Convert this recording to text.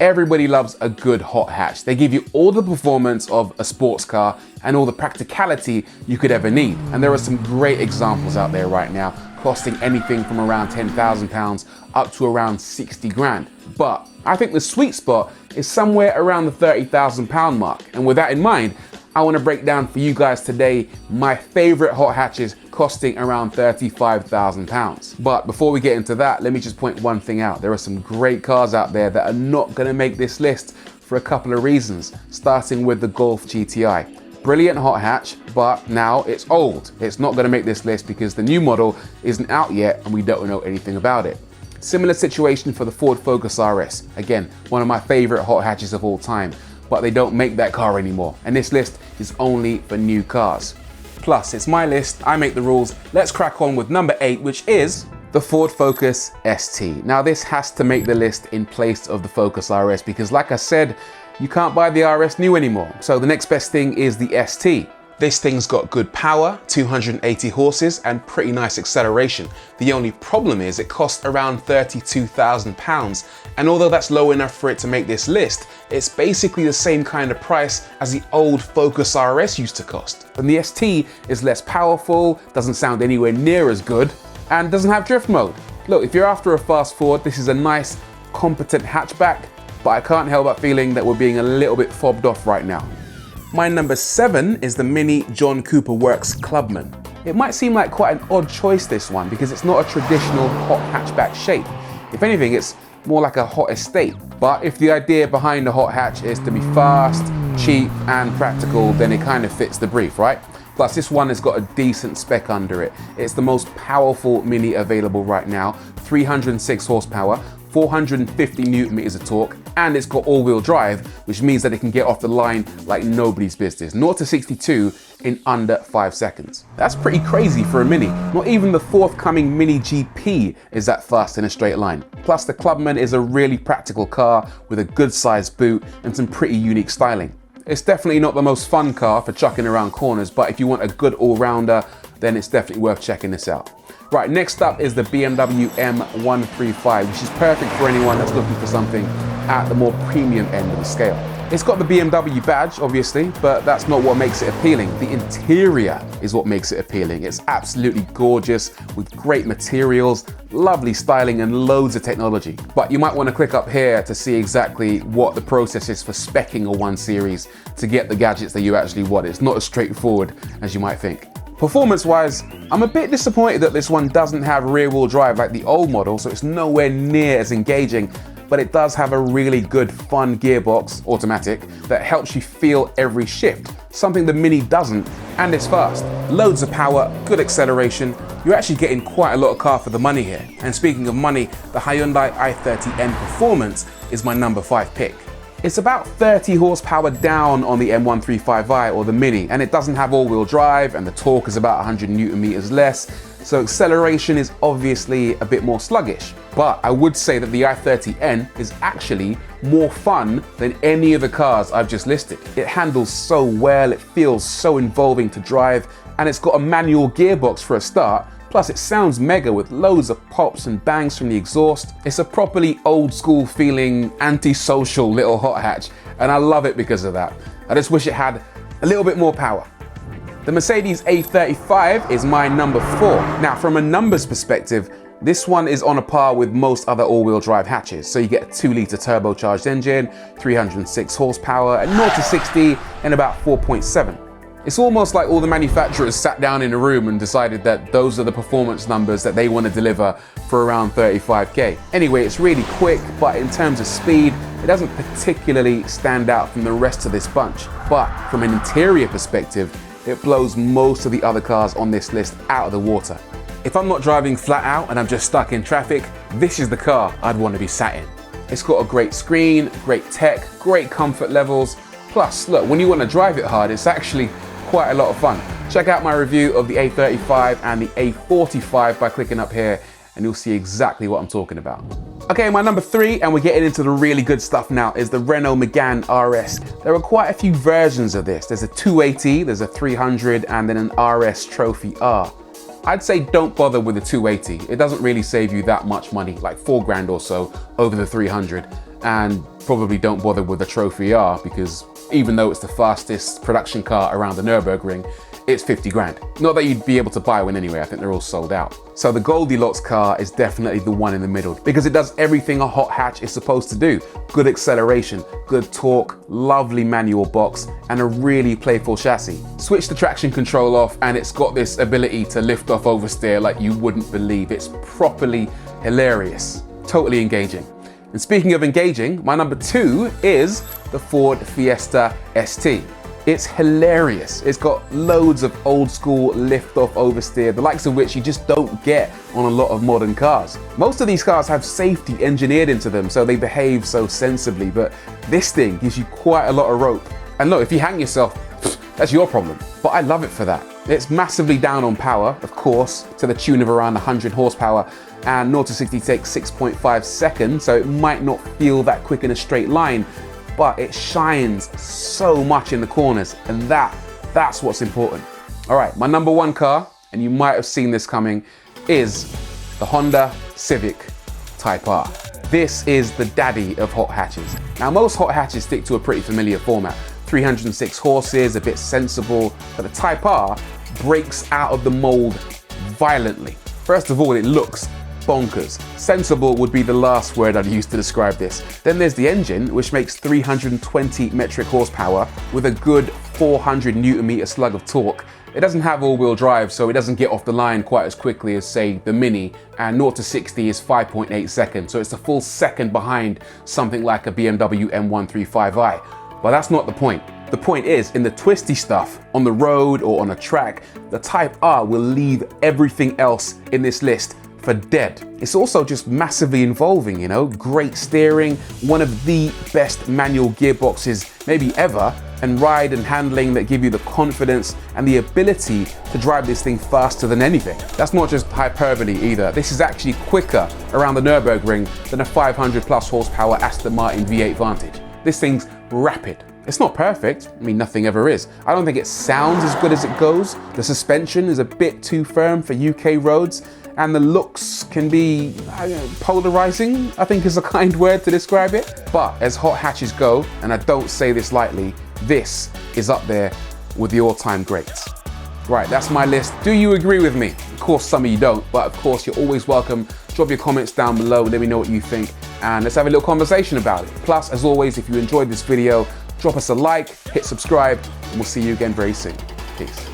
Everybody loves a good hot hatch. They give you all the performance of a sports car and all the practicality you could ever need. And there are some great examples out there right now, costing anything from around £10,000 up to around 60 grand. But I think the sweet spot is somewhere around the £30,000 mark. And with that in mind, I want to break down for you guys today my favorite hot hatches costing around £35,000. But before we get into that, let me just point one thing out. There are some great cars out there that are not going to make this list for a couple of reasons, starting with the Golf GTI. Brilliant hot hatch, but now it's old. It's not going to make this list because the new model isn't out yet and we don't know anything about it. Similar situation for the Ford Focus RS. Again, one of my favorite hot hatches of all time, but they don't make that car anymore. And this list is only for new cars. Plus, it's my list, I make the rules. Let's crack on with number 8, which is the Ford Focus ST. Now this has to make the list in place of the Focus RS because like I said, you can't buy the RS new anymore. So the next best thing is the ST. This thing's got good power, 280 horses and pretty nice acceleration. The only problem is it costs around £32,000. And although that's low enough for it to make this list, it's basically the same kind of price as the old Focus RS used to cost. And the ST is less powerful, doesn't sound anywhere near as good, and doesn't have drift mode. Look, if you're after a fast Ford, this is a nice, competent hatchback, but I can't help but feeling that we're being a little bit fobbed off right now. My number 7 is the Mini John Cooper Works Clubman. It might seem like quite an odd choice, this one, because it's not a traditional hot hatchback shape. If anything, it's more like a hot estate. But if the idea behind a hot hatch is to be fast, cheap, and practical, then it kind of fits the brief, right? Plus, this one has got a decent spec under it. It's the most powerful Mini available right now, 306 horsepower, 450 Newton meters of torque, and it's got all-wheel drive, which means that it can get off the line like nobody's business. 0 to 62 in under 5 seconds. That's pretty crazy for a Mini. Not even the forthcoming Mini GP is that fast in a straight line. Plus, the Clubman is a really practical car with a good sized boot and some pretty unique styling. It's definitely not the most fun car for chucking around corners, but if you want a good all-rounder, then it's definitely worth checking this out. Right, next up is the BMW M135, which is perfect for anyone that's looking for something at the more premium end of the scale. It's got the BMW badge, obviously, but that's not what makes it appealing. The interior is what makes it appealing. It's absolutely gorgeous with great materials, lovely styling, and loads of technology. But you might want to click up here to see exactly what the process is for speccing a 1 Series to get the gadgets that you actually want. It's not as straightforward as you might think. Performance-wise, I'm a bit disappointed that this one doesn't have rear-wheel drive like the old model, so it's nowhere near as engaging, but it does have a really good fun gearbox, automatic, that helps you feel every shift, something the Mini doesn't, and it's fast. Loads of power, good acceleration. You're actually getting quite a lot of car for the money here. And speaking of money, the Hyundai i30N Performance is my number 5 pick. It's about 30 horsepower down on the M135i or the Mini, and it doesn't have all-wheel drive, and the torque is about 100 Newton meters less, so acceleration is obviously a bit more sluggish. But I would say that the i30N is actually more fun than any of the cars I've just listed. It handles so well, it feels so involving to drive, and it's got a manual gearbox for a start. Plus it sounds mega with loads of pops and bangs from the exhaust. It's a properly old school feeling, antisocial little hot hatch, and I love it because of that. I just wish it had a little bit more power. The Mercedes A35 is my number 4. Now from a numbers perspective, this one is on a par with most other all-wheel drive hatches. So you get a 2-litre turbocharged engine, 306 horsepower, and 0 to 60 in about 4.7. It's almost like all the manufacturers sat down in a room and decided that those are the performance numbers that they want to deliver for around 35k. Anyway, it's really quick, but in terms of speed, it doesn't particularly stand out from the rest of this bunch. But from an interior perspective, it blows most of the other cars on this list out of the water. If I'm not driving flat out and I'm just stuck in traffic, this is the car I'd want to be sat in. It's got a great screen, great tech, great comfort levels. Plus, look, when you want to drive it hard, it's actually quite a lot of fun. Check out my review of the A35 and the A45 by clicking up here and you'll see exactly what I'm talking about. Okay, my number 3, and we're getting into the really good stuff now, is the Renault Megane RS. There are quite a few versions of this. There's a 280, there's a 300, and then an RS Trophy R. I'd say don't bother with the 280. It doesn't really save you that much money, like 4 grand or so over the 300. and probably don't bother with the Trophy R, because even though it's the fastest production car around the Nürburgring, it's 50 grand. Not that you'd be able to buy one anyway, I think they're all sold out. So the Goldilocks car is definitely the one in the middle, because it does everything a hot hatch is supposed to do. Good acceleration, good torque, lovely manual box, and a really playful chassis. Switch the traction control off and it's got this ability to lift off oversteer like you wouldn't believe. It's properly hilarious, totally engaging. And speaking of engaging, my number 2 is the Ford Fiesta ST. It's hilarious. It's got loads of old school lift off oversteer, the likes of which you just don't get on a lot of modern cars. Most of these cars have safety engineered into them, so they behave so sensibly, but this thing gives you quite a lot of rope. And look, if you hang yourself, that's your problem. But I love it for that. It's massively down on power, of course, to the tune of around 100 horsepower, and 0 to 60 takes 6.5 seconds, so it might not feel that quick in a straight line, but it shines so much in the corners, and that's what's important. All right, my number 1 car, and you might have seen this coming, is the Honda Civic Type R. This is the daddy of hot hatches. Now, most hot hatches stick to a pretty familiar format. 306 horses, a bit sensible, but the Type R breaks out of the mold violently. First of all, it looks bonkers. Sensible would be the last word I'd use to describe this. Then there's the engine, which makes 320 metric horsepower with a good 400 Newton meter slug of torque. It doesn't have all-wheel drive, so it doesn't get off the line quite as quickly as, say, the Mini, and 0 to 60 is 5.8 seconds, so it's a full second behind something like a BMW M135i. But that's not the point. The point is, in the twisty stuff, on the road or on a track, the Type R will leave everything else in this list for dead. It's also just massively involving, you know, great steering, one of the best manual gearboxes maybe ever, and ride and handling that give you the confidence and the ability to drive this thing faster than anything. That's not just hyperbole either. This is actually quicker around the Nürburgring than a 500 plus horsepower Aston Martin V8 Vantage. This thing's rapid. It's not perfect, I mean nothing ever is. I don't think it sounds as good as it goes. The suspension is a bit too firm for UK roads, and the looks can be polarizing, I think is a kind word to describe it. But as hot hatches go, and I don't say this lightly, this is up there with the all-time greats. Right, that's my list. Do you agree with me? Of course some of you don't, but of course you're always welcome. Drop your comments down below, let me know what you think, and let's have a little conversation about it. Plus, as always, if you enjoyed this video, drop us a like, hit subscribe, and we'll see you again very soon. Peace.